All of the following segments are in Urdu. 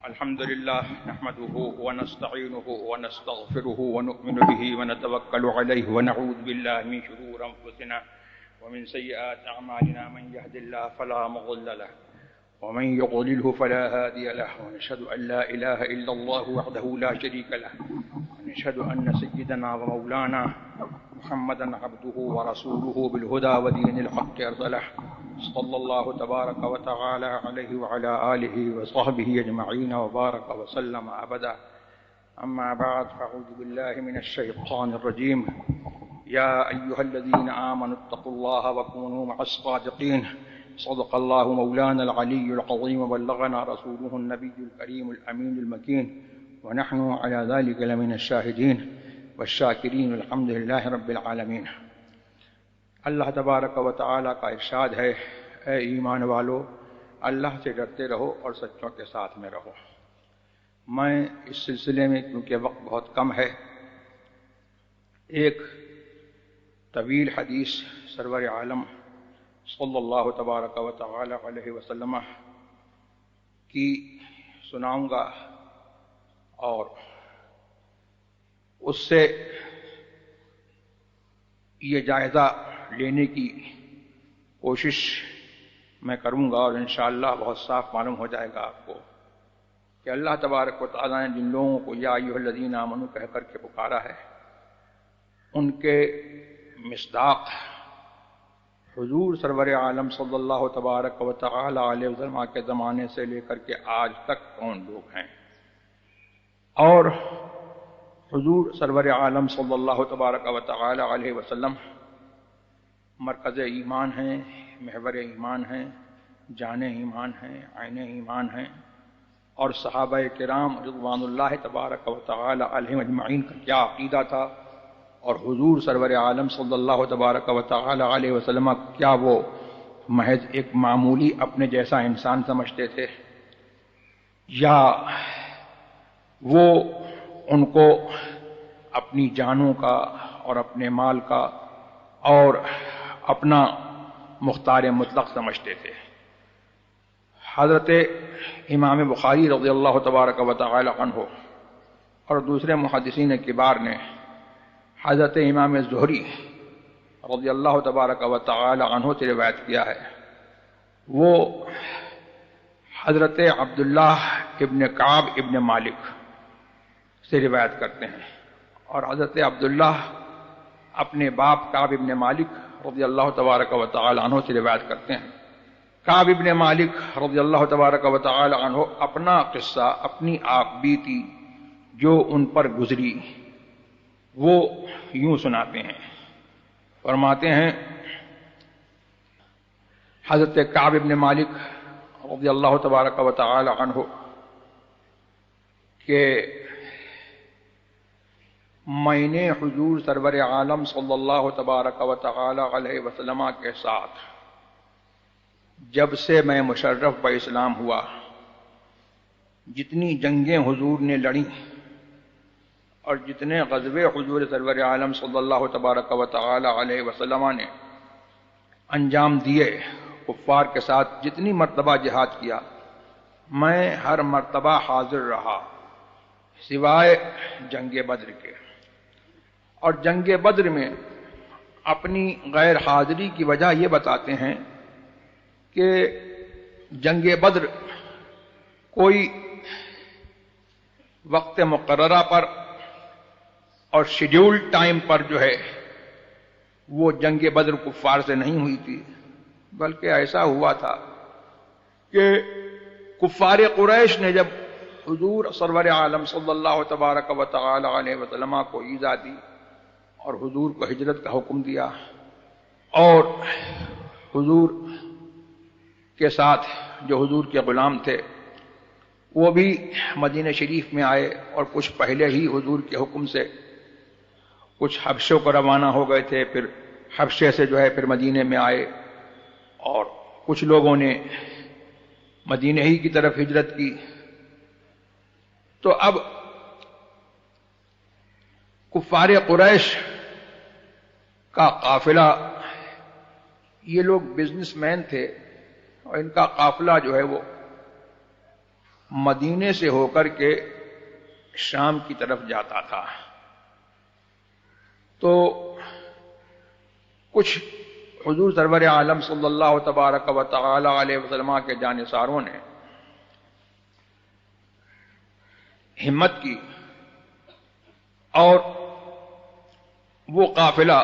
الحمد لله نحمده ونستعينه ونستغفره ونؤمن به ونتوكل عليه ونعوذ بالله من شرور أنفسنا ومن سيئات أعمالنا من يهد الله فلا مضل له ومن يضلله فلا هادي له ونشهد أن لا إله إلا الله وحده لا شريك له ونشهد أن سيدنا ومولانا محمدا عبده ورسوله بالهدى ودين الحق أرسله صلى الله تبارك وتعالى عليه وعلى آله وصحبه أجمعين وبارك وسلم أبدا. أما بعد فأعوذ بالله من الشيطان الرجيم. يا أيها الذين آمنوا اتقوا الله وكونوا مع الصادقين. صدق الله مولانا العلي العظيم وبلغنا رسوله النبي الكريم الأمين المكين ونحن على ذلك لمن الشاهدين والشاکرین الحمد للہ رب العالمین. اللہ تبارک و تعالیٰ کا ارشاد ہے، اے ایمان والو اللہ سے ڈرتے رہو اور سچوں کے ساتھ میں رہو. میں اس سلسلے میں کیونکہ وقت بہت کم ہے، ایک طویل حدیث سرور عالم صلی اللہ تبارک و تعالیٰ علیہ وسلم کی سناؤں گا اور اس سے یہ جائزہ لینے کی کوشش میں کروں گا، اور انشاءاللہ بہت صاف معلوم ہو جائے گا آپ کو کہ اللہ تبارک و تعالیٰ نے جن لوگوں کو یا ایھا الذین آمنوا کہہ کر کے پکارا ہے، ان کے مصداق حضور سرور عالم صلی اللہ تبارک و تعالی علیہ وسلم کے زمانے سے لے کر کے آج تک کون لوگ ہیں، اور حضور سرور عالم صلی اللہ تبارک و تعالی علیہ وسلم مرکز ایمان ہیں، محور ایمان ہیں، جان ایمان ہیں، عین ایمان ہیں، اور صحابہ کرام رضوان اللہ تبارک و تعالی علیہم اجمعین کا کیا عقیدہ تھا، اور حضور سرور عالم صلی اللہ تبارک و تعالی علیہ وسلم کیا وہ محض ایک معمولی اپنے جیسا انسان سمجھتے تھے، یا وہ ان کو اپنی جانوں کا اور اپنے مال کا اور اپنا مختار مطلق سمجھتے تھے. حضرت امام بخاری رضی اللہ تبارک و تعالی عنہ اور دوسرے محدثین کبار نے حضرت امام زہری رضی اللہ تبارک و تعالی عنہ سے روایت کیا ہے. وہ حضرت عبداللہ ابن کعب ابن مالک سے روایت کرتے ہیں، اور حضرت عبداللہ اپنے باپ کعب ابن مالک رضی اللہ تبارک و تعالی عنہ سے روایت کرتے ہیں. کعب ابن مالک رضی اللہ تبارک و تعالی عنہ اپنا قصہ، اپنی آپ بیتی جو ان پر گزری، وہ یوں سناتے ہیں. فرماتے ہیں حضرت کعب ابن مالک رضی اللہ تبارک و تعالی عنہ کہ میں نے حضور سرور عالم صلی اللہ تبارک و تعالی علیہ وسلم کے ساتھ جب سے میں مشرف بہ اسلام ہوا، جتنی جنگیں حضور نے لڑیں اور جتنے غزوے حضور سرور عالم صلی اللہ تبارک و تعالی علیہ وسلم نے انجام دیے، کفار کے ساتھ جتنی مرتبہ جہاد کیا، میں ہر مرتبہ حاضر رہا سوائے جنگ بدر کے. اور جنگ بدر میں اپنی غیر حاضری کی وجہ یہ بتاتے ہیں کہ جنگ بدر کوئی وقت مقررہ پر اور شیڈیول ٹائم پر جو ہے وہ جنگ بدر کفار سے نہیں ہوئی تھی، بلکہ ایسا ہوا تھا کہ کفار قریش نے جب حضور سرور عالم صلی اللہ تبارک و تعالی علیہ وسلم کو ایذا دی اور حضور کو ہجرت کا حکم دیا، اور حضور کے ساتھ جو حضور کے غلام تھے وہ بھی مدینہ شریف میں آئے، اور کچھ پہلے ہی حضور کے حکم سے کچھ حبشوں کو روانہ ہو گئے تھے، پھر حبشے سے جو ہے پھر مدینے میں آئے، اور کچھ لوگوں نے مدینہ ہی کی طرف ہجرت کی. تو اب کفار قریش کا قافلہ، یہ لوگ بزنس مین تھے، اور ان کا قافلہ جو ہے وہ مدینے سے ہو کر کے شام کی طرف جاتا تھا، تو کچھ حضور سرور عالم صلی اللہ تبارک و تعالی علیہ وسلم کے جانثاروں نے ہمت کی اور وہ قافلہ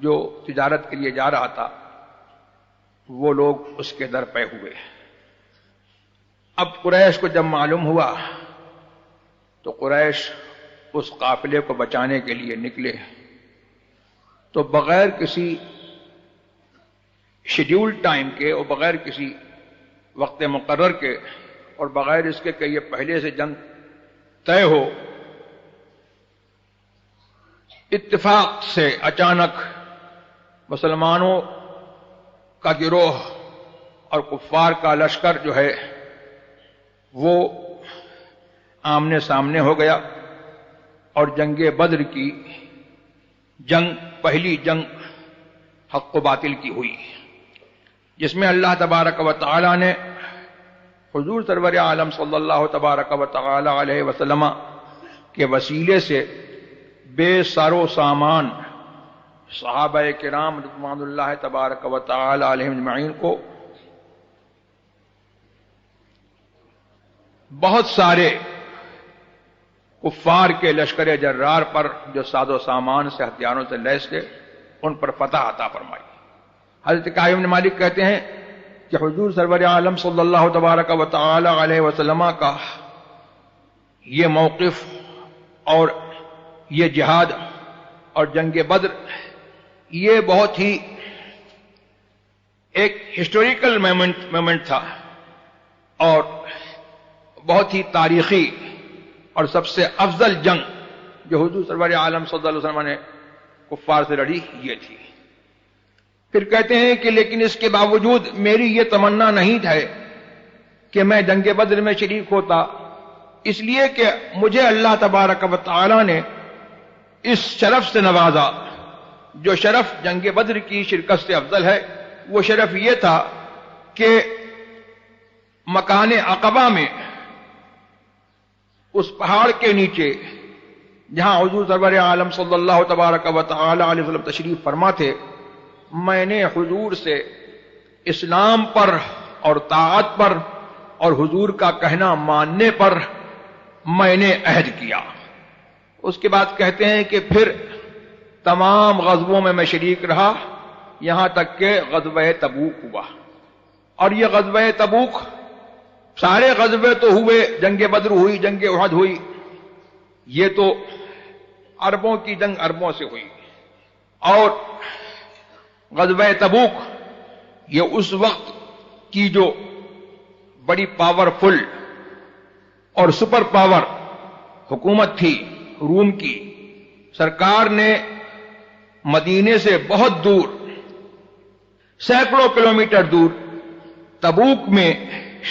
جو تجارت کے لیے جا رہا تھا وہ لوگ اس کے در پہ ہوئے۔ اب قریش کو جب معلوم ہوا تو قریش اس قافلے کو بچانے کے لیے نکلے، تو بغیر کسی شیڈیول ٹائم کے اور بغیر کسی وقت مقرر کے اور بغیر اس کے کہ یہ پہلے سے جنگ طے ہو، اتفاق سے اچانک مسلمانوں کا گروہ اور کفار کا لشکر جو ہے وہ آمنے سامنے ہو گیا، اور جنگ بدر کی جنگ پہلی جنگ حق و باطل کی ہوئی، جس میں اللہ تبارک و تعالی نے حضور سرور عالم صلی اللہ تبارک و تعالی علیہ وسلم کے وسیلے سے بے سر و سامان صحابہ کرام رضوان اللہ تبارک و تعالی علیہم اجمعین کو بہت سارے کفار کے لشکر جرار پر جو ساز و سامان سے ہتھیاروں سے لیس تھے ان پر فتح عطا فرمائی۔ حضرت کعب بن مالک کہتے ہیں کہ حضور سرور عالم صلی اللہ تبارک و تعالی علیہ وسلم کا یہ موقف اور یہ جہاد اور جنگ بدر یہ بہت ہی ایک ہسٹوریکل مومنٹ تھا اور بہت ہی تاریخی اور سب سے افضل جنگ جو حضور سرور عالم صلی اللہ علیہ وسلم نے کفار سے لڑی یہ تھی۔ پھر کہتے ہیں کہ لیکن اس کے باوجود میری یہ تمنا نہیں ہے کہ میں جنگ بدر میں شریک ہوتا، اس لیے کہ مجھے اللہ تبارک و تعالی نے اس شرف سے نوازا جو شرف جنگ بدر کی شرکت سے افضل ہے۔ وہ شرف یہ تھا کہ مکان عقبہ میں اس پہاڑ کے نیچے جہاں حضور سرور عالم صلی اللہ تبارک و تعالی علیہ وسلم تشریف فرما تھے، میں نے حضور سے اسلام پر اور طاعت پر اور حضور کا کہنا ماننے پر میں نے عہد کیا۔ اس کے بعد کہتے ہیں کہ پھر تمام غزووں میں میں شریک رہا یہاں تک کہ غزوہ تبوک ہوا، اور یہ غزوہ تبوک سارے غزوے تو ہوئے، جنگ بدر ہوئی، جنگ احد ہوئی، یہ تو عربوں کی جنگ عربوں سے ہوئی، اور غزوہ تبوک یہ اس وقت کی جو بڑی پاورفل اور سپر پاور حکومت تھی روم کی، سرکار نے مدینے سے بہت دور سینکڑوں کلومیٹر دور تبوک میں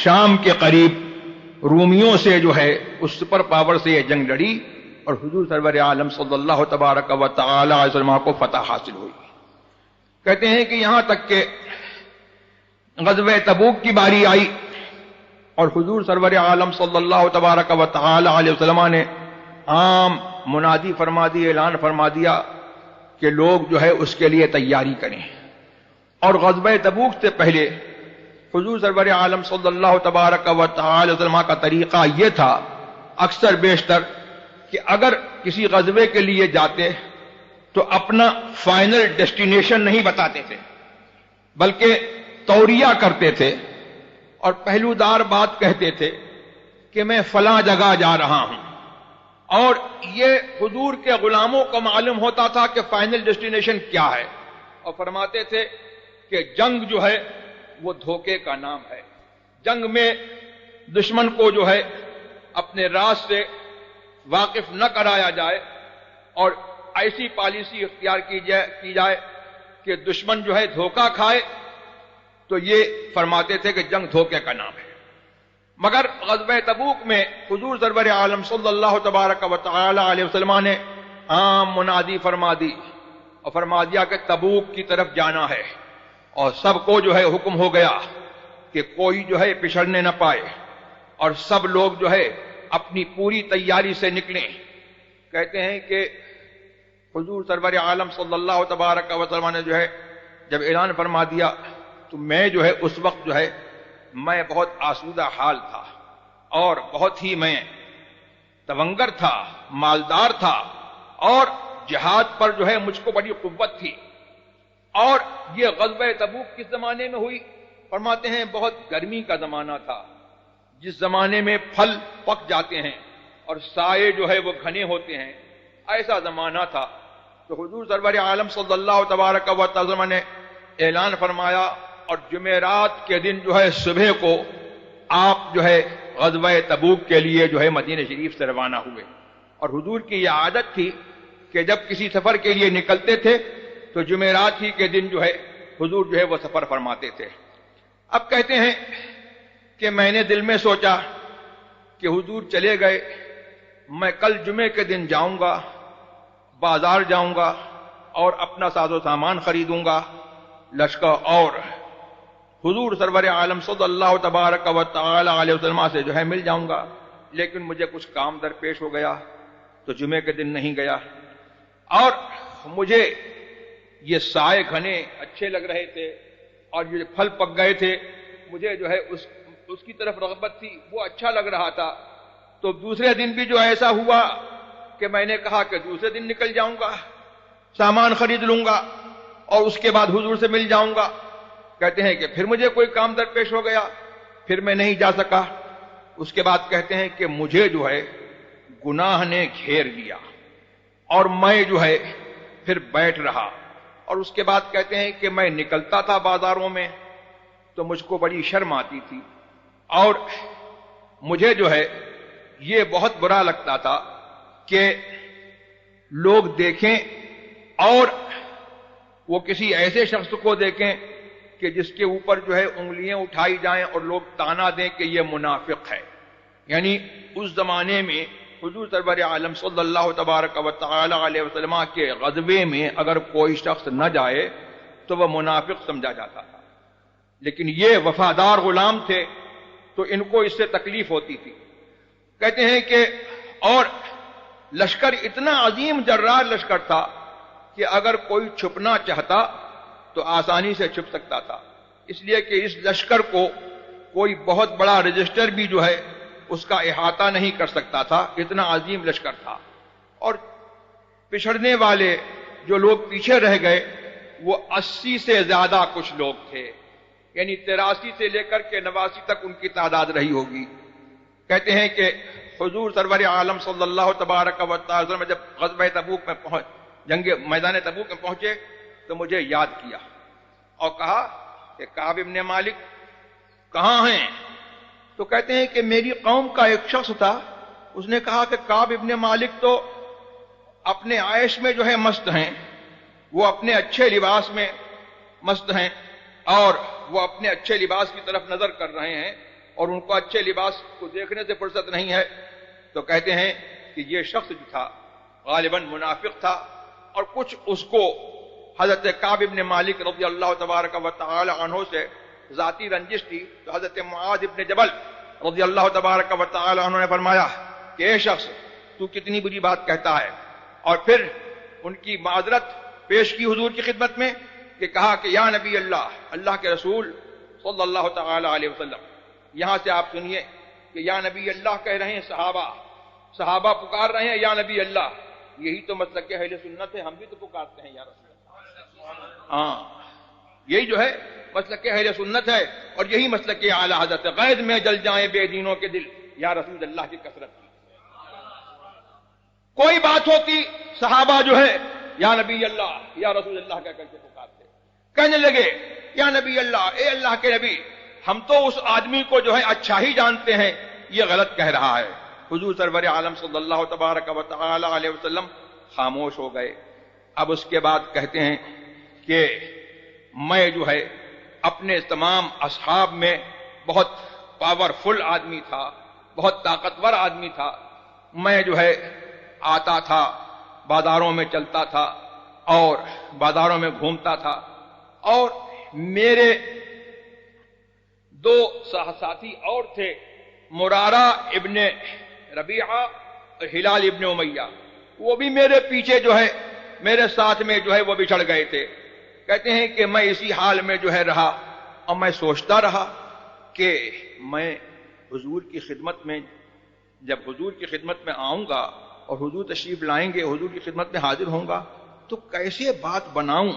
شام کے قریب رومیوں سے جو ہے اس سپر پاور سے یہ جنگ لڑی اور حضور سرور عالم صلی اللہ تبارک و تعالی علیہ وسلم کو فتح حاصل ہوئی۔ کہتے ہیں کہ یہاں تک کہ غزوہ تبوک کی باری آئی اور حضور سرور عالم صلی اللہ تبارک و تعالی علیہ وسلم نے عام منادی فرما دی، اعلان فرما دیا کہ لوگ جو ہے اس کے لیے تیاری کریں، اور غزوہ تبوک سے پہلے حضور سرور عالم صلی اللہ تبارک و تعالی وسلم کا طریقہ یہ تھا اکثر بیشتر کہ اگر کسی غزوے کے لیے جاتے تو اپنا فائنل ڈیسٹینیشن نہیں بتاتے تھے بلکہ توریہ کرتے تھے اور پہلودار بات کہتے تھے کہ میں فلاں جگہ جا رہا ہوں، اور یہ حضور کے غلاموں کو معلوم ہوتا تھا کہ فائنل ڈیسٹینیشن کیا ہے، اور فرماتے تھے کہ جنگ جو ہے وہ دھوکے کا نام ہے، جنگ میں دشمن کو جو ہے اپنے راز سے واقف نہ کرایا جائے اور ایسی پالیسی اختیار کی جائے کہ دشمن جو ہے دھوکہ کھائے، تو یہ فرماتے تھے کہ جنگ دھوکے کا نام ہے۔ مگر غزوہ تبوک میں حضور سرور عالم صلی اللہ تبارک و تعالی علیہ وسلم نے عام منادی فرما دی اور فرما دیا کہ تبوک کی طرف جانا ہے، اور سب کو جو ہے حکم ہو گیا کہ کوئی جو ہے پچھڑنے نہ پائے، اور سب لوگ جو ہے اپنی پوری تیاری سے نکلیں. کہتے ہیں کہ حضور سرور عالم صلی اللہ تبارک و تعالی نے جو ہے جب اعلان فرما دیا تو میں جو ہے اس وقت جو ہے میں بہت آسودہ حال تھا اور بہت ہی میں تونگر تھا، مالدار تھا، اور جہاد پر جو ہے مجھ کو بڑی قوت تھی. اور یہ غزوہ تبوک کس زمانے میں ہوئی؟ فرماتے ہیں بہت گرمی کا زمانہ تھا، جس زمانے میں پھل پک جاتے ہیں اور سائے جو ہے وہ گھنے ہوتے ہیں، ایسا زمانہ تھا. تو حضور سرور عالم صلی اللہ تبارک و تعالی نے اعلان فرمایا اور جمعرات کے دن جو ہے صبح کو آپ جو ہے غزوہ تبوک کے لیے جو ہے مدینہ شریف سے روانہ ہوئے. اور حضور کی یہ عادت تھی کہ جب کسی سفر کے لیے نکلتے تھے تو جمعرات ہی کے دن جو ہے حضور جو ہے وہ سفر فرماتے تھے. اب کہتے ہیں کہ میں نے دل میں سوچا کہ حضور چلے گئے، میں کل جمعے کے دن جاؤں گا، بازار جاؤں گا اور اپنا ساز و سامان خریدوں گا، لشکر اور حضور سرور عالم صلی اللہ تبارک و تعالی علیہ وسلم سے جو ہے مل جاؤں گا. لیکن مجھے کچھ کام درپیش ہو گیا تو جمعے کے دن نہیں گیا. اور مجھے یہ سائے گھنے اچھے لگ رہے تھے اور یہ پھل پک گئے تھے، مجھے جو ہے اس کی طرف رغبت تھی، وہ اچھا لگ رہا تھا. تو دوسرے دن بھی جو ایسا ہوا کہ میں نے کہا کہ دوسرے دن نکل جاؤں گا، سامان خرید لوں گا اور اس کے بعد حضور سے مل جاؤں گا. کہتے ہیں کہ پھر مجھے کوئی کام درپیش ہو گیا، پھر میں نہیں جا سکا. اس کے بعد کہتے ہیں کہ مجھے جو ہے گناہ نے گھیر لیا اور میں جو ہے پھر بیٹھ رہا. اور اس کے بعد کہتے ہیں کہ میں نکلتا تھا بازاروں میں تو مجھ کو بڑی شرم آتی تھی اور مجھے جو ہے یہ بہت برا لگتا تھا کہ لوگ دیکھیں اور وہ کسی ایسے شخص کو دیکھیں کہ جس کے اوپر جو ہے انگلیاں اٹھائی جائیں اور لوگ تانا دیں کہ یہ منافق ہے. یعنی اس زمانے میں حضور سرور عالم صلی اللہ تبارک و تعالی علیہ وسلم کے غزوے میں اگر کوئی شخص نہ جائے تو وہ منافق سمجھا جاتا تھا. لیکن یہ وفادار غلام تھے تو ان کو اس سے تکلیف ہوتی تھی. کہتے ہیں کہ اور لشکر اتنا عظیم جرار لشکر تھا کہ اگر کوئی چھپنا چاہتا تو آسانی سے چھپ سکتا تھا، اس لیے کہ اس لشکر کو کوئی بہت بڑا رجسٹر بھی جو ہے اس کا احاطہ نہیں کر سکتا تھا، اتنا عظیم لشکر تھا. اور پچھڑنے والے جو لوگ پیچھے رہ گئے وہ 80 سے زیادہ کچھ لوگ تھے، یعنی 83 سے لے کر کے 89 تک ان کی تعداد رہی ہوگی. کہتے ہیں کہ حضور سرور عالم صلی اللہ تبارک و تعالی میں جب غزوہ تبوک میں جنگ میدان تبوک میں پہنچے تو مجھے یاد کیا اور کہا کہ کعب ابن مالک کہاں ہیں؟ تو کہتے ہیں کہ میری قوم کا ایک شخص تھا، اس نے کہا کہ کعب ابن مالک تو اپنے عائش میں جو ہے مست ہیں، وہ اپنے اچھے لباس میں مست ہیں اور وہ اپنے اچھے لباس کی طرف نظر کر رہے ہیں اور ان کو اچھے لباس کو دیکھنے سے فرصت نہیں ہے. تو کہتے ہیں کہ یہ شخص جو تھا غالباً منافق تھا اور کچھ اس کو حضرت کعب ابن مالک رضی اللہ تبارک و تعالی عنہ سے ذاتی رنجش تھی. تو حضرت معاذ ابن جبل رضی اللہ تبارک و تعالی عنہ نے فرمایا کہ اے شخص تو کتنی بری بات کہتا ہے، اور پھر ان کی معذرت پیش کی حضور کی خدمت میں کہ کہا کہ یا نبی اللہ، اللہ کے رسول صلی اللہ تعالی علیہ وسلم. یہاں سے آپ سنیے کہ یا نبی اللہ کہہ رہے ہیں صحابہ پکار رہے ہیں یا نبی اللہ. یہی تو مسلک اہل سنت ہے، ہم بھی تو پکارتے ہیں یا رسول اللہ. ہاں یہی جو ہے مسلک اہل سنت ہے اور یہی مسلک اعلی حضرت غید میں جل جائیں بے دینوں کے دل یا رسول اللہ کی کثرت کی. کوئی بات ہوتی صحابہ جو ہے یا نبی اللہ یا رسول اللہ کہہ کر کے پکارتے، کہنے لگے یا نبی اللہ، اے اللہ کے نبی، ہم تو اس آدمی کو جو ہے اچھا ہی جانتے ہیں، یہ غلط کہہ رہا ہے. حضور سرور عالم صلی اللہ تبارک و تعالی علیہ وسلم خاموش ہو گئے. اب اس کے بعد کہتے ہیں کہ میں جو ہے اپنے تمام اصحاب میں بہت پاورفل آدمی تھا، بہت طاقتور آدمی تھا. میں جو ہے آتا تھا، بازاروں میں چلتا تھا اور بازاروں میں گھومتا تھا اور میرے 2 ساتھی اور تھے مرارہ ابن ربیعہ اور ہلال ابن امیہ وہ بھی میرے پیچھے جو ہے میرے ساتھ میں جو ہے وہ بچھڑ گئے تھے. کہتے ہیں کہ میں اسی حال میں جو ہے رہا اور میں سوچتا رہا کہ میں حضور کی خدمت میں جب حضور کی خدمت میں آؤں گا اور حضور تشریف لائیں گے, حضور کی خدمت میں حاضر ہوں گا تو کیسے بات بناؤں,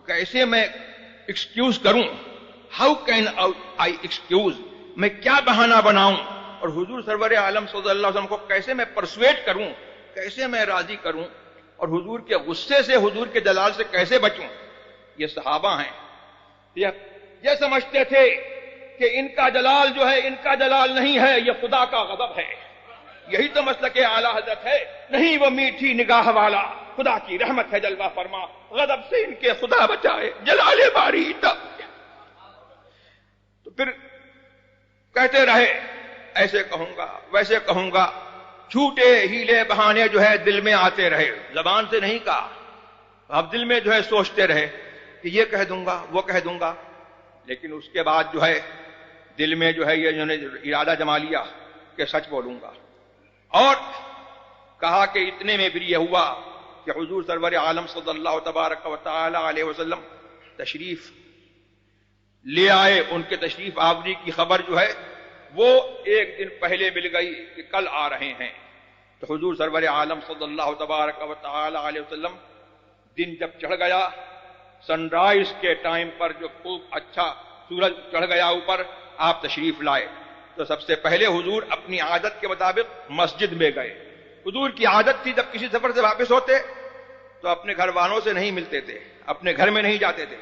کیسے میں ایکسکیوز کروں, ہاؤ کین آئی ایکسکیوز, میں کیا بہانہ بناؤں اور حضور سرور عالم صلی اللہ علیہ وسلم کو کیسے میں پرسویٹ کروں, کیسے میں راضی کروں اور حضور کے غصے سے, حضور کے جلال سے کیسے بچوں. یہ صحابہ ہیں, یہ سمجھتے تھے کہ ان کا جلال جو ہے ان کا جلال نہیں ہے, یہ خدا کا غضب ہے. یہی تو مسلک اعلی حضرت ہے, نہیں وہ میٹھی نگاہ والا, خدا کی رحمت ہے جلوہ فرما, غضب سے ان کے خدا بچائے, جلال باری تب. تو پھر کہتے رہے ایسے کہوں گا ویسے کہوں گا, جھوٹے ہیلے بہانے جو ہے دل میں آتے رہے, زبان سے نہیں کہا, اب دل میں جو ہے سوچتے رہے کہ یہ کہہ دوں گا وہ کہہ دوں گا. لیکن اس کے بعد جو ہے دل میں جو ہے یہ جو نے ارادہ جما لیا کہ سچ بولوں گا, اور کہا کہ اتنے میں پھر یہ ہوا کہ حضور سرور عالم صلی اللہ تبارک و تعالی علیہ وسلم تشریف لے آئے. ان کے تشریف آوری کی خبر جو ہے وہ ایک دن پہلے مل گئی کہ کل آ رہے ہیں. تو حضور سرور عالم صلی اللہ تبارک و تعالی علیہ وسلم دن جب چڑھ گیا, سن رائز کے ٹائم پر جو خوب اچھا سورج چڑھ گیا اوپر, آپ تشریف لائے. تو سب سے پہلے حضور اپنی عادت کے مطابق مسجد میں گئے. حضور کی عادت تھی جب کسی سفر سے واپس ہوتے تو اپنے گھر والوں سے نہیں ملتے تھے, اپنے گھر میں نہیں جاتے تھے,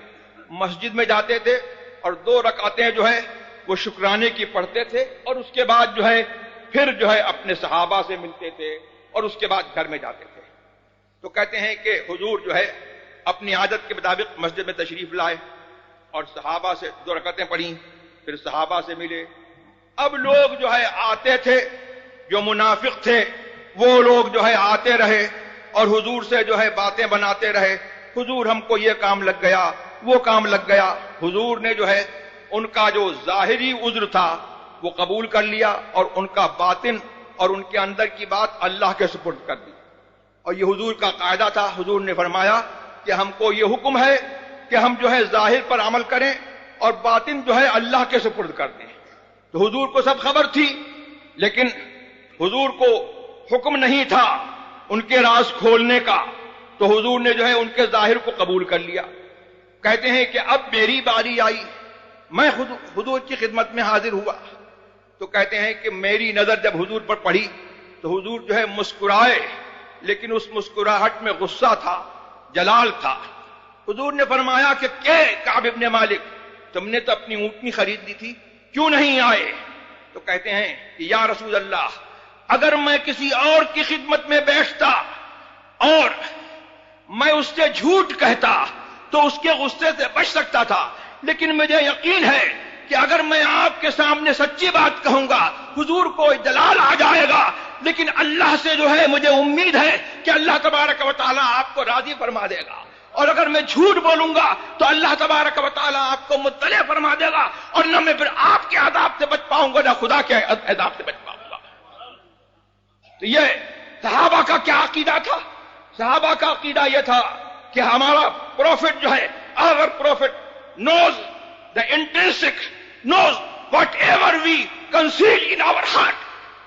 مسجد میں جاتے تھے اور 2 رکعتیں جو ہے وہ شکرانے کی پڑھتے تھے, اور اس کے بعد جو ہے پھر جو ہے اپنے صحابہ سے ملتے تھے اور اس کے بعد گھر میں جاتے تھے. تو کہتے ہیں کہ حضور جو ہے اپنی عادت کے مطابق مسجد میں تشریف لائے اور صحابہ سے 2 رکعتیں پڑھیں, پھر صحابہ سے ملے. اب لوگ جو ہے آتے تھے, جو منافق تھے وہ لوگ جو ہے آتے رہے اور حضور سے جو ہے باتیں بناتے رہے, حضور ہم کو یہ کام لگ گیا وہ کام لگ گیا. حضور نے جو ہے ان کا جو ظاہری عذر تھا وہ قبول کر لیا اور ان کا باطن اور ان کے اندر کی بات اللہ کے سپرد کر دی. اور یہ حضور کا قاعدہ تھا. حضور نے فرمایا کہ ہم کو یہ حکم ہے کہ ہم جو ہے ظاہر پر عمل کریں اور باطن جو ہے اللہ کے سپرد کر دیں. تو حضور کو سب خبر تھی, لیکن حضور کو حکم نہیں تھا ان کے راز کھولنے کا, تو حضور نے جو ہے ان کے ظاہر کو قبول کر لیا. کہتے ہیں کہ اب میری باری آئی, میں حضور کی خدمت میں حاضر ہوا. تو کہتے ہیں کہ میری نظر جب حضور پر پڑی تو حضور جو ہے مسکرائے, لیکن اس مسکراہٹ میں غصہ تھا, جلال تھا. حضور نے فرمایا کہ کعب ابن مالک, تم نے تو اپنی اونٹنی خرید لی تھی, کیوں نہیں آئے؟ تو کہتے ہیں کہ یا رسول اللہ, اگر میں کسی اور کی خدمت میں بیٹھتا اور میں اس سے جھوٹ کہتا تو اس کے غصے سے بچ سکتا تھا, لیکن مجھے یقین ہے کہ اگر میں آپ کے سامنے سچی بات کہوں گا حضور کو جلال آ جائے گا. لیکن اللہ سے جو ہے مجھے امید ہے کہ اللہ تبارک و تعالیٰ آپ کو راضی فرما دے گا, اور اگر میں جھوٹ بولوں گا تو اللہ تبارک و تعالیٰ آپ کو مطلع فرما دے گا, اور نہ میں پھر آپ کے عذاب سے بچ پاؤں گا نہ خدا کے عذاب سے بچ پاؤں گا. تو یہ صحابہ کا کیا عقیدہ تھا؟ صحابہ کا عقیدہ یہ تھا کہ ہمارا پروفٹ جو ہے, our prophet knows the intrinsic, knows whatever we conceal in our heart,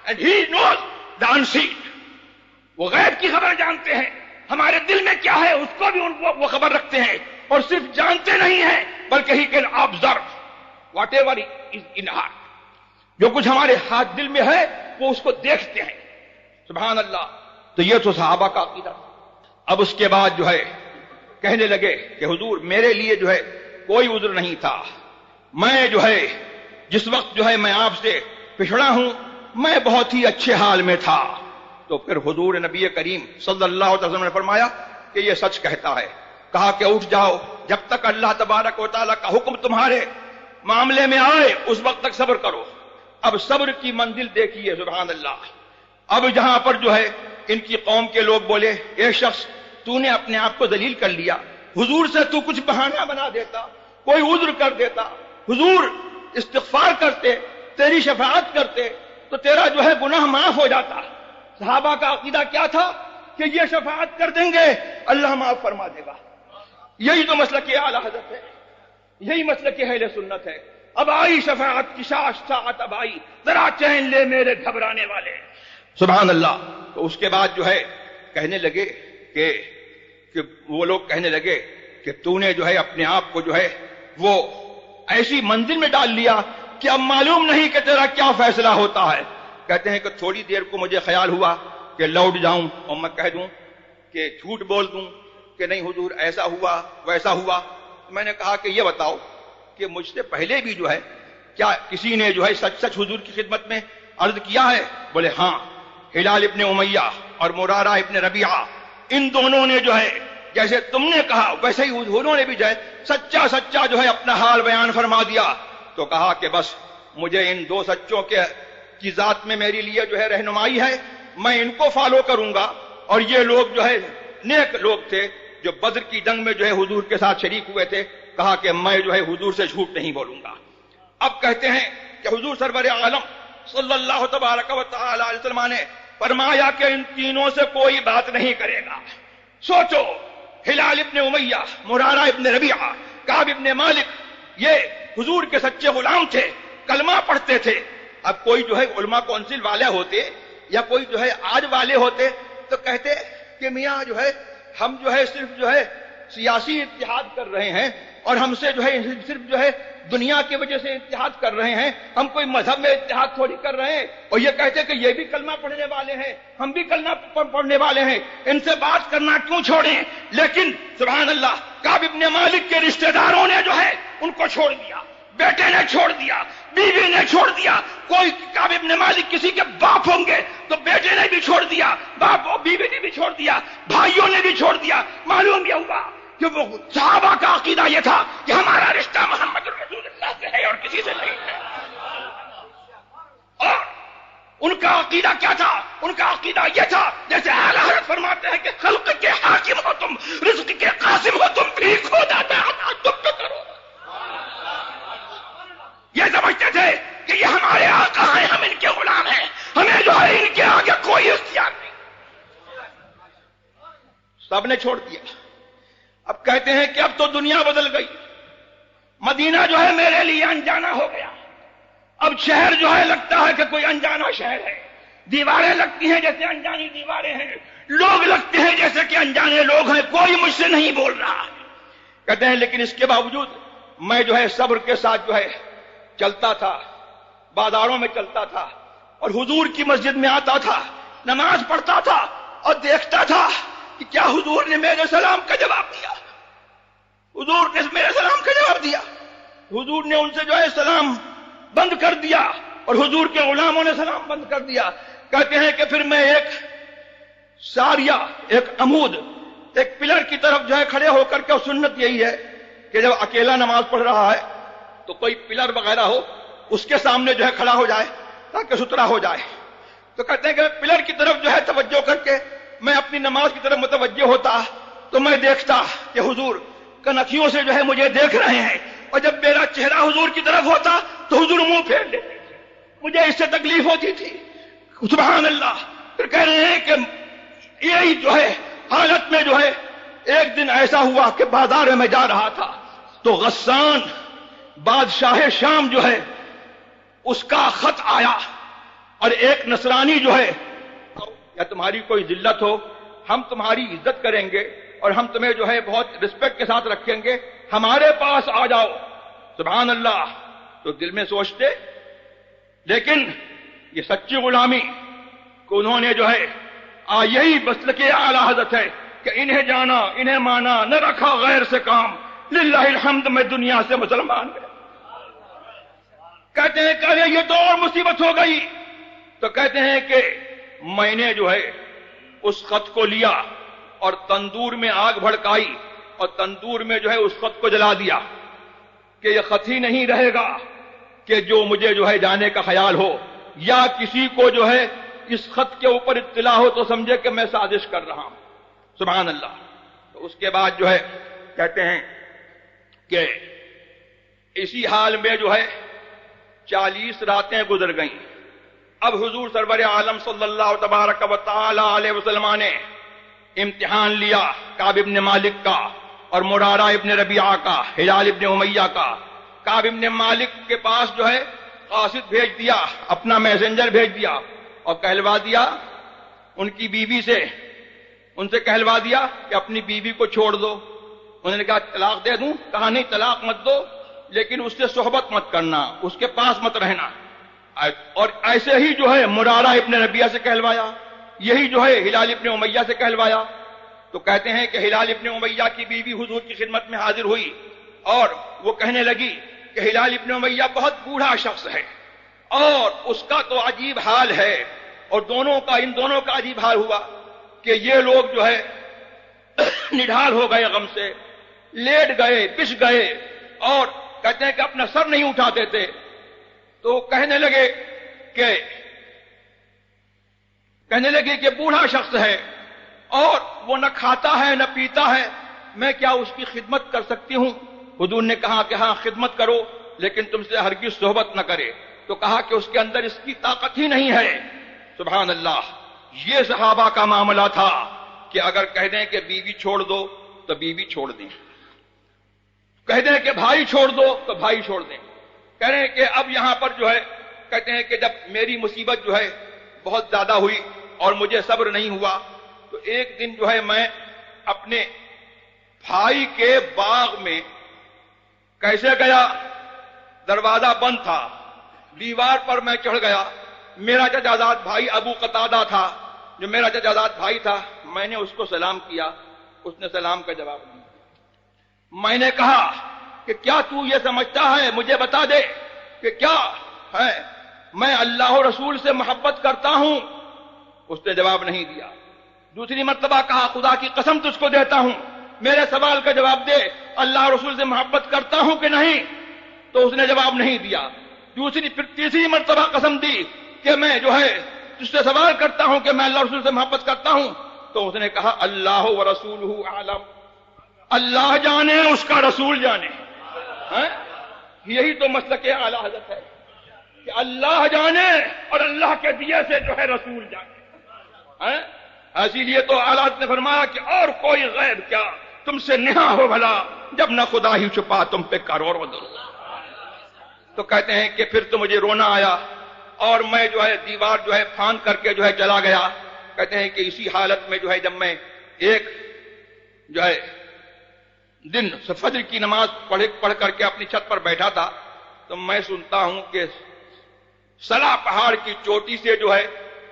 and he knows the unseen. وہ غیب کی خبر جانتے ہیں, ہمارے دل میں کیا ہے اس کو بھی وہ خبر رکھتے ہیں, اور صرف جانتے نہیں ہیں بلکہ he can observe whatever is in heart. جو کچھ ہمارے ہاتھ دل میں ہے وہ اس کو دیکھتے ہیں. سبحان اللہ. تو یہ تو صحابہ کا عقیدہ. اب اس کے بعد جو ہے کہنے لگے کہ حضور میرے لیے جو ہے کوئی عذر نہیں تھا, میں جو ہے جس وقت جو ہے میں آپ سے پچھڑا ہوں میں بہت ہی اچھے حال میں تھا. تو پھر حضور نبی کریم صلی اللہ علیہ وسلم نے فرمایا کہ یہ سچ کہتا ہے. کہا کہ اٹھ جاؤ, جب تک اللہ تبارک و تعالیٰ کا حکم تمہارے معاملے میں آئے اس وقت تک صبر کرو. اب صبر کی منزل دیکھیے, سبحان اللہ. اب جہاں پر جو ہے ان کی قوم کے لوگ بولے, اے شخص تو نے اپنے آپ کو ذلیل کر لیا, حضور سے تو کچھ بہانہ بنا دیتا, کوئی عذر کر دیتا, حضور استغفار کرتے, تیری شفاعت کرتے, تو تیرا جو ہے گناہ معاف ہو جاتا. صحابہ کا عقیدہ کیا تھا کہ یہ شفاعت کر دیں گے اللہ معاف فرما دے گا. یہی تو مسلک اعلی حضرت ہے, یہی مسلک اہل سنت ہے. اب آئی شفاعت کی ساعت, اب آئی, ذرا چین لے میرے گھبرانے والے. سبحان اللہ. تو اس کے بعد جو ہے کہنے لگے کہ وہ لوگ کہنے لگے کہ تو نے جو ہے اپنے آپ کو جو ہے وہ ایسی منزل میں ڈال لیا کہ اب معلوم نہیں کہ تیرا کیا فیصلہ ہوتا ہے. کہتے ہیں کہ تھوڑی دیر کو مجھے خیال ہوا کہ لوٹ جاؤں اور میں کہہ دوں کہ جھوٹ بول دوں کہ نہیں حضور ایسا ہوا ویسا ہوا. میں نے کہا کہ یہ بتاؤ کہ مجھ سے پہلے بھی جو ہے کیا کسی نے جو ہے سچ سچ حضور کی خدمت میں عرض کیا ہے؟ بولے ہاں, ہلال ابن امیہ اور مرارہ ابن ربیعہ, ان دونوں نے جو ہے جیسے تم نے کہا ویسے ہی انہوں نے بھی جو ہے سچا سچا جو ہے اپنا حال بیان فرما دیا. تو کہا کہ بس مجھے ان دو سچوں کی ذات میں میری لیے جو ہے رہنمائی ہے, میں ان کو فالو کروں گا. اور یہ لوگ جو ہے نیک لوگ تھے جو بدر کی جنگ میں جو ہے حضور کے ساتھ شریک ہوئے تھے. کہا کہ میں جو ہے حضور سے جھوٹ نہیں بولوں گا. اب کہتے ہیں کہ حضور سرور عالم صلی اللہ تبارک و تعالی علیہ وسلم نے فرمایا کہ ان تینوں سے کوئی بات نہیں کرے گا. سوچو, ہلال ابن امیہ, مرارہ ابن ربیعہ, کعب ابن مالک, یہ حضور کے سچے غلام تھے, کلمہ پڑھتے تھے. اب کوئی جو ہے علماء کونسل والے ہوتے یا کوئی جو ہے آج والے ہوتے تو کہتے کہ میاں جو ہے ہم جو ہے صرف جو ہے سیاسی اتحاد کر رہے ہیں اور ہم سے جو ہے صرف جو ہے دنیا کی وجہ سے اتحاد کر رہے ہیں, ہم کوئی مذہب میں اتحاد تھوڑی کر رہے ہیں. اور یہ کہتے کہ یہ بھی کلمہ پڑھنے والے ہیں, ہم بھی کلمہ پڑھنے والے ہیں, ان سے بات کرنا کیوں چھوڑیں. لیکن سبحان اللہ, کعب ابن مالک کے رشتہ داروں نے جو ہے ان کو چھوڑ دیا, بیٹے نے چھوڑ دیا, بیوی نے چھوڑ دیا. کوئی کعب ابن مالک کسی کے باپ ہوں گے تو بیٹے نے بھی چھوڑ دیا, باپ اور بیوی نے بھی چھوڑ دیا, بھائیوں نے بھی چھوڑ دیا. معلوم یہ ہوا کہ وہ صحابہ کا عقیدہ یہ تھا کہ ہمارا رشتہ محمد رسول اللہ سے ہے اور کسی سے نہیں ہے. اور ان کا عقیدہ کیا تھا؟ ان کا عقیدہ یہ تھا جیسے اعلی حضرت فرماتے ہیں کہ خلق کے حاکم ہو تم, رزق کے قاسم ہو تم, بھی کھو جاتا ہے تم تو کرو. یہ سمجھتے تھے کہ یہ ہمارے آقا ہیں, ہم ان کے غلام ہیں, ہمیں جو ہے ان کے آگے کوئی اختیار نہیں. سب نے چھوڑ دیا. اب کہتے ہیں کہ اب تو دنیا بدل گئی, مدینہ جو ہے میرے لیے انجانا ہو گیا. اب شہر جو ہے لگتا ہے کہ کوئی انجانا شہر ہے, دیواریں لگتی ہیں جیسے انجانی دیواریں ہیں, لوگ لگتے ہیں جیسے کہ انجانے لوگ ہیں, کوئی مجھ سے نہیں بول رہا. کہتے ہیں لیکن اس کے باوجود میں جو ہے صبر کے ساتھ جو ہے چلتا تھا, بازاروں میں چلتا تھا اور حضور کی مسجد میں آتا تھا, نماز پڑھتا تھا اور دیکھتا تھا کہ کیا حضور نے میرے سلام کا جواب دیا. حضور نے میرے سلام کا جواب دیا. حضور نے ان سے جو ہے سلام بند کر دیا اور حضور کے غلاموں نے سلام بند کر دیا. کہتے ہیں کہ پھر میں ایک ساریہ, ایک عمود, ایک پلر کی طرف جو ہے کھڑے ہو کر کے, اور سنت یہی ہے کہ جب اکیلا نماز پڑھ رہا ہے تو کوئی پلر وغیرہ ہو اس کے سامنے جو ہے کھڑا ہو جائے تاکہ ستھرا ہو جائے. تو کہتے ہیں کہ پلر کی طرف جو ہے توجہ کر کے میں اپنی نماز کی طرف متوجہ ہوتا تو میں دیکھتا کہ حضور کنکھیوں سے جو ہے مجھے دیکھ رہے ہیں, اور جب میرا چہرہ حضور کی طرف ہوتا تو حضور منہ پھیر لیتے تھے. مجھے اس سے تکلیف ہوتی تھی. سبحان اللہ. پھر کہہ رہے ہیں کہ یہی جو ہے حالت میں جو ہے ایک دن ایسا ہوا کہ بازار میں جا رہا تھا تو غسان بادشاہ شام جو ہے اس کا خط آیا, اور ایک نصرانی جو ہے, یا تمہاری کوئی ذلت ہو ہم تمہاری عزت کریں گے اور ہم تمہیں جو ہے بہت رسپیکٹ کے ساتھ رکھیں گے, ہمارے پاس آ جاؤ. سبحان اللہ. تو دل میں سوچتے, لیکن یہ سچی غلامی کو انہوں نے جو ہے یہی مسلک اعلی حضرت ہے کہ انہیں جانا, انہیں مانا, نہ رکھا غیر سے کام. للہ الحمد میں دنیا سے مسلمان گیا. کہتے ہیں کہ یہ تو اور مصیبت ہو گئی. تو کہتے ہیں کہ میں نے جو ہے اس خط کو لیا اور تندور میں آگ بھڑکائی اور تندور میں جو ہے اس خط کو جلا دیا کہ یہ خط ہی نہیں رہے گا کہ جو مجھے جو ہے جانے کا خیال ہو یا کسی کو جو ہے اس خط کے اوپر اطلاع ہو تو سمجھے کہ میں سازش کر رہا ہوں. سبحان اللہ. تو اس کے بعد جو ہے کہتے ہیں کہ اسی حال میں جو ہے 40 راتیں گزر گئیں. اب حضور سرور عالم صلی اللہ تبارک و تعالی علیہ وسلم نے امتحان لیا کعب ابن مالک کا اور مرارہ ابن ربیعہ کا، ہلال ابن امیہ کا۔ کعب ابن مالک کے پاس جو ہے قاصد بھیج دیا، اپنا میسنجر بھیج دیا اور کہلوا دیا ان کی بیوی سے، ان سے کہلوا دیا کہ اپنی بیوی کو چھوڑ دو۔ انہوں نے کہا طلاق دے دوں؟ کہا نہیں، طلاق مت دو، لیکن اس سے صحبت مت کرنا، اس کے پاس مت رہنا۔ اور ایسے ہی جو ہے مرارہ ابن ربیعہ سے کہلوایا، یہی جو ہے ہلال ابن امیہ سے کہلوایا۔ تو کہتے ہیں کہ ہلال ابن امیہ کی بیوی حضور کی خدمت میں حاضر ہوئی اور وہ کہنے لگی کہ ہلال ابن امیہ بہت بوڑھا شخص ہے اور اس کا تو عجیب حال ہے، اور ان دونوں کا عجیب حال ہوا کہ یہ لوگ جو ہے نڈھال ہو گئے، غم سے لیٹ گئے، پس گئے، اور کہتے ہیں کہ اپنا سر نہیں اٹھاتے تھے۔ تو کہنے لگے کہ بوڑھا شخص ہے اور وہ نہ کھاتا ہے نہ پیتا ہے، میں کیا اس کی خدمت کر سکتی ہوں؟ حضور نے کہا کہ ہاں خدمت کرو، لیکن تم سے ہرگز صحبت نہ کرے۔ تو کہا کہ اس کے اندر اس کی طاقت ہی نہیں ہے۔ سبحان اللہ، یہ صحابہ کا معاملہ تھا کہ اگر کہہ دیں کہ بیوی چھوڑ دو تو بیوی چھوڑ دیں، کہہ دیں کہ بھائی چھوڑ دو تو بھائی چھوڑ دیں۔ کہہ رہے ہیں کہ اب یہاں پر جو ہے کہتے ہیں کہ جب میری مصیبت جو ہے بہت زیادہ ہوئی اور مجھے صبر نہیں ہوا، تو ایک دن جو ہے میں اپنے بھائی کے باغ میں کیسے گیا، دروازہ بند تھا، دیوار پر میں چڑھ گیا۔ میرا چچازاد بھائی ابو قتادہ تھا، جو میرا چچازاد بھائی تھا، میں نے اس کو سلام کیا، اس نے سلام کا جواب نہیں دیا۔ میں نے کہا کہ کیا تو یہ سمجھتا ہے، مجھے بتا دے کہ کیا ہے، میں اللہ و رسول سے محبت کرتا ہوں؟ اس نے جواب نہیں دیا۔ دوسری مرتبہ کہا خدا کی قسم تجھ کو دیتا ہوں، میرے سوال کا جواب دے، اللہ و رسول سے محبت کرتا ہوں کہ نہیں؟ تو اس نے جواب نہیں دیا۔ پھر تیسری مرتبہ قسم دی کہ میں جو ہے تجھ سے سوال کرتا ہوں کہ میں اللہ و رسول سے محبت کرتا ہوں۔ تو اس نے کہا اللہ و رسولہ اعلم، اللہ جانے اس کا رسول جانے۔ یہی تو مسلک اعلی حضرت ہے کہ اللہ جانے اور اللہ کے دیے سے جو ہے رسول جانے۔ اسی لیے تو اعلی حضرت نے فرمایا کہ اور کوئی غیب کیا تم سے نہا ہو بھلا، جب نہ خدا ہی چھپا تم پہ کروڑوں درود۔ تو کہتے ہیں کہ پھر تو مجھے رونا آیا اور میں جو ہے دیوار جو ہے پھاند کر کے جو ہے چلا گیا۔ کہتے ہیں کہ اسی حالت میں جو ہے جب میں ایک جو ہے دن فجر کی نماز پڑھ کر کے اپنی چھت پر بیٹھا تھا، تو میں سنتا ہوں کہ سلا پہاڑ کی چوٹی سے جو ہے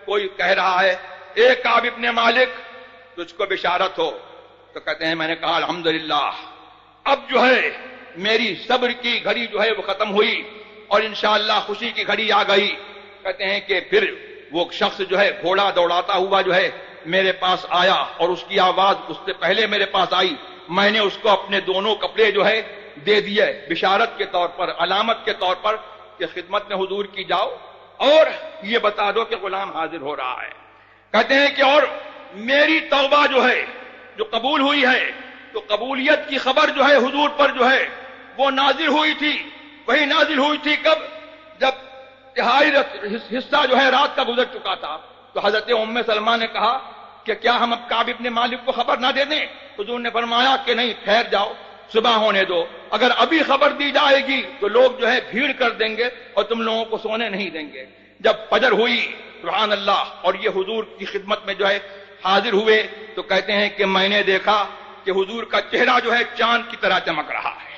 کوئی کہہ رہا ہے اے کعب ابن مالک تجھ کو بشارت ہو۔ تو کہتے ہیں میں نے کہا الحمدللہ، اب جو ہے میری صبر کی گھڑی جو ہے وہ ختم ہوئی اور انشاءاللہ خوشی کی گھڑی آ گئی۔ کہتے ہیں کہ پھر وہ شخص جو ہے گھوڑا دوڑاتا ہوا جو ہے میرے پاس آیا اور اس کی آواز اس سے پہلے میرے پاس آئی۔ میں نے اس کو اپنے دونوں کپڑے جو ہے دے دیے بشارت کے طور پر، علامت کے طور پر کہ خدمت میں حضور کی جاؤ اور یہ بتا دو کہ غلام حاضر ہو رہا ہے۔ کہتے ہیں کہ اور میری توبہ جو ہے جو قبول ہوئی ہے، تو قبولیت کی خبر جو ہے حضور پر جو ہے وہ نازل ہوئی تھی۔ وہی نازل ہوئی تھی کب؟ جب تہائی حصہ جو ہے رات کا گزر چکا تھا۔ تو حضرت ام سلمہ نے کہا کہ کیا ہم اب کعب ابن مالک کو خبر نہ دے دیں؟ حضور نے فرمایا کہ نہیں، ٹھہر جاؤ، صبح ہونے دو، اگر ابھی خبر دی جائے گی تو لوگ جو ہے بھیڑ کر دیں گے اور تم لوگوں کو سونے نہیں دیں گے۔ جب فجر ہوئی سبحان اللہ اور یہ حضور کی خدمت میں جو ہے حاضر ہوئے، تو کہتے ہیں کہ میں نے دیکھا کہ حضور کا چہرہ جو ہے چاند کی طرح چمک رہا ہے،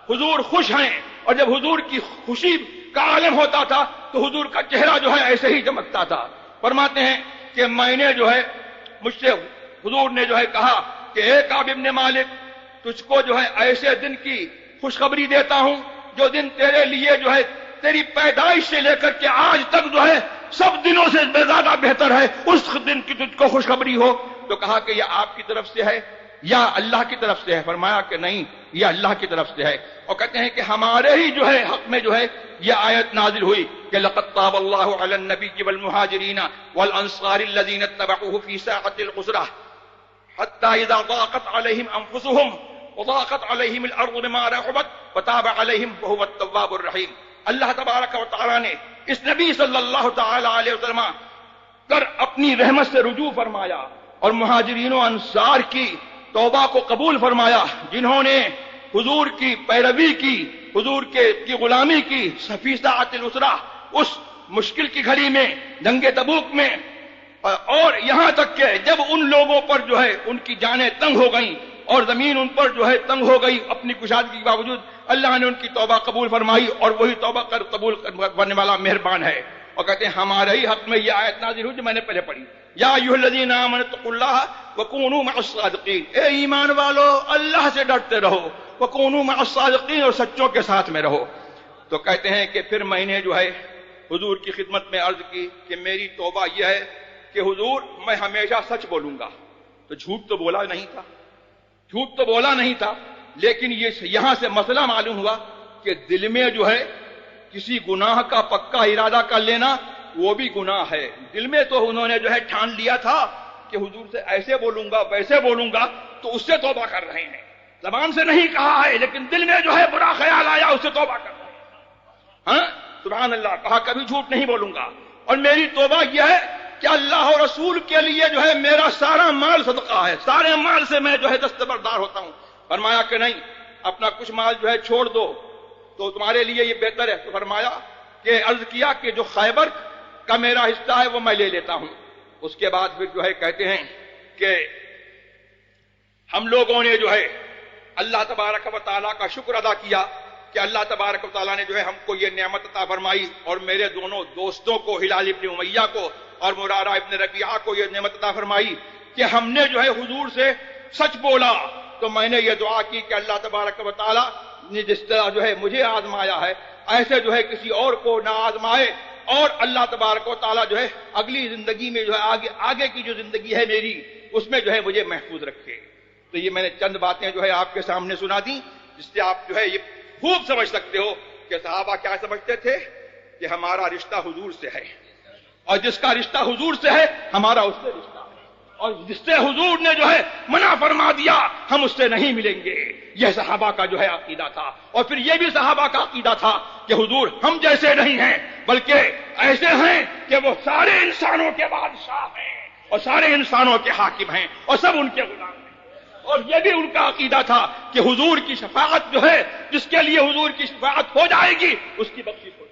حضور خوش ہیں، اور جب حضور کی خوشی کا عالم ہوتا تھا تو حضور کا چہرہ جو ہے ایسے ہی چمکتا تھا۔ فرماتے ہیں کہ میں نے جو ہے مجھ سے حضور نے جو ہے کہا کہ اے کعب ابن مالک تجھ کو جو ہے ایسے دن کی خوشخبری دیتا ہوں جو دن تیرے لیے جو ہے تیری پیدائش سے لے کر کے آج تک جو ہے سب دنوں سے زیادہ بہتر ہے، اس دن کی تجھ کو خوشخبری ہو۔ تو کہا کہ یہ آپ کی طرف سے ہے یا اللہ کی طرف سے ہے؟ فرمایا کہ نہیں، یہ اللہ کی طرف سے ہے۔ اور کہتے ہیں کہ ہمارے ہی جو ہے حق میں جو ہے یہ آیت نازل ہوئی کہ لقد تاب اللہ علی النبی والمہاجرین والانصار الذین اتبعوه فی ساعۃ العسرہ حتی اذا ضاقت علیہم انفسهم وضاقت علیہم الارض بما رحبت وتاب علیہم وهو التواب الرحیم۔ اللہ تبارک و تعالی نے اس نبی صلی اللہ تعالی علیہ وسلم کر اپنی رحمت سے رجوع فرمایا اور مہاجرین و انصار کی توبہ کو قبول فرمایا، جنہوں نے حضور کی پیروی کی، حضور کی غلامی کی فی ساعۃ العسرہ، اس مشکل کی گھڑی میں، جنگ تبوک میں، اور یہاں تک کہ جب ان لوگوں پر جو ہے ان کی جانیں تنگ ہو گئیں اور زمین ان پر جو ہے تنگ ہو گئی، اپنی کشادگی کے باوجود اللہ نے ان کی توبہ قبول فرمائی، اور وہی توبہ قبول کرنے والا مہربان ہے۔ اور کہتے ہیں ہمارے ہی حق میں یہ آیت نازل ہوئی جو میں نے پہلے پڑھی، یا ایھا الذین آمنوا اتقوا اللہ وکونوا مع الصادقین، اے ایمان والو اللہ سے ڈرتے رہو، وکونوا مع الصادقین، اور سچوں کے ساتھ میں رہو۔ تو کہتے ہیں کہ پھر میں نے جو ہے حضور کی خدمت میں عرض کی کہ میری توبہ یہ ہے کہ حضور میں ہمیشہ سچ بولوں گا۔ تو جھوٹ تو بولا نہیں تھا، لیکن یہ یہاں سے مسئلہ معلوم ہوا کہ دل میں جو ہے کسی گناہ کا پکا ارادہ کر لینا وہ بھی گناہ ہے۔ دل میں تو انہوں نے جو ہے ٹھان لیا تھا کہ حضور سے ایسے بولوں گا ویسے بولوں گا، تو اس سے توبہ کر رہے ہیں، زبان سے نہیں کہا ہے لیکن دل میں جو ہے برا خیال آیا، اس سے توبہ کر رہے ہیں۔ ہاں سبحان اللہ، کہا کبھی جھوٹ نہیں بولوں گا، اور میری توبہ یہ ہے کہ اللہ اور رسول کے لیے جو ہے میرا سارا مال صدقہ ہے، سارے مال سے میں جو ہے دستبردار ہوتا ہوں۔ فرمایا کہ نہیں، اپنا کچھ مال جو ہے چھوڑ دو تو تمہارے لیے یہ بہتر ہے۔ تو فرمایا کہ عرض کیا کہ جو خیبر کا میرا حصہ ہے وہ میں لے لیتا ہوں۔ اس کے بعد پھر جو ہے کہتے ہیں کہ ہم لوگوں نے جو ہے اللہ تبارک و تعالیٰ کا شکر ادا کیا کہ اللہ تبارک و تعالیٰ نے جو ہے ہم کو یہ نعمت عطا فرمائی، اور میرے دونوں دوستوں کو، ہلال ابن امیہ کو اور مرارہ ابن ربیعہ کو یہ نعمت عطا فرمائی کہ ہم نے جو ہے حضور سے سچ بولا۔ تو میں نے یہ دعا کی کہ اللہ تبارک و تعالیٰ نے جس طرح جو ہے مجھے آزمایا ہے، ایسے جو ہے کسی اور کو نہ آزمائے، اور اللہ تبارک و تعالیٰ جو ہے اگلی زندگی میں جو ہے آگے کی جو زندگی ہے میری، اس میں جو ہے مجھے محفوظ رکھے۔ تو یہ میں نے چند باتیں جو ہے آپ کے سامنے سنا دی، جس سے آپ جو ہے یہ خوب سمجھ سکتے ہو کہ صحابہ کیا سمجھتے تھے کہ ہمارا رشتہ حضور سے ہے، اور جس کا رشتہ حضور سے ہے ہمارا اس سے رشتہ ہے، اور جس سے حضور نے جو ہے منع فرما دیا ہم اس سے نہیں ملیں گے۔ یہ صحابہ کا جو ہے عقیدہ تھا، اور پھر یہ بھی صحابہ کا عقیدہ تھا کہ حضور ہم جیسے نہیں ہیں بلکہ ایسے ہیں کہ وہ سارے انسانوں کے بادشاہ ہیں اور سارے انسانوں کے حاکم ہیں اور سب ان کے غلام ہیں۔ اور یہ بھی ان کا عقیدہ تھا کہ حضور کی شفاعت جو ہے، جس کے لیے حضور کی شفاعت ہو جائے گی اس کی بخشش ہو جائے گی۔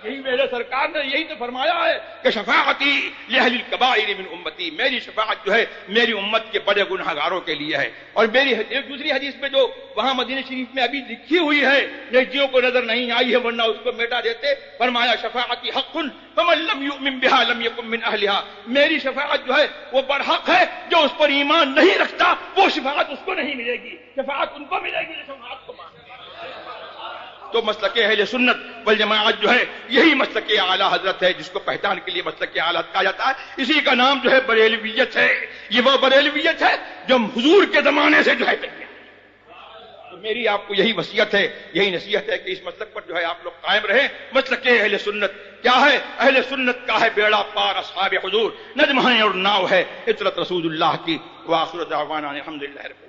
یہی میرے سرکار نے یہی تو فرمایا ہے کہ شفاعتی لأہل الکبائر من امتی، میری شفاعت جو ہے میری امت کے بڑے گناہ گاروں کے لیے ہے۔ اور میری ایک دوسری حدیث میں جو وہاں مدینہ شریف میں ابھی لکھی ہوئی ہے، نیکیوں کو نظر نہیں آئی ہے ورنہ اس کو مٹا دیتے، فرمایا شفاعتی حق فمن لم یؤمن بها لم یکن من اہلها، میری شفاعت جو ہے وہ برحق ہے، جو اس پر ایمان نہیں رکھتا وہ شفاعت اس کو نہیں ملے گی، شفاعت ان کو ملے گی جو شفاعت کو مانتے ہیں۔ تو مسلک اہل سنت والجماعت جو ہے یہی مسلک اعلیٰ حضرت ہے، جس کو پہچان کے لیے مسلک اعلیٰ کہا جاتا ہے۔ اسی کا نام جو ہے بریلویت ہے۔ یہ وہ بریلویت ہے جو حضور کے زمانے سے جو ہے تو میری آپ کو یہی وصیت ہے، یہی نصیحت ہے کہ اس مسلک پر جو ہے آپ لوگ قائم رہیں۔ مسلک اہل سنت کیا ہے؟ اہل سنت کا ہے بیڑا پار اصحاب حضور، نجم ہے اور ناؤ ہے عطرت رسول اللہ کی۔ وآخر دعوانا الحمدللہ رب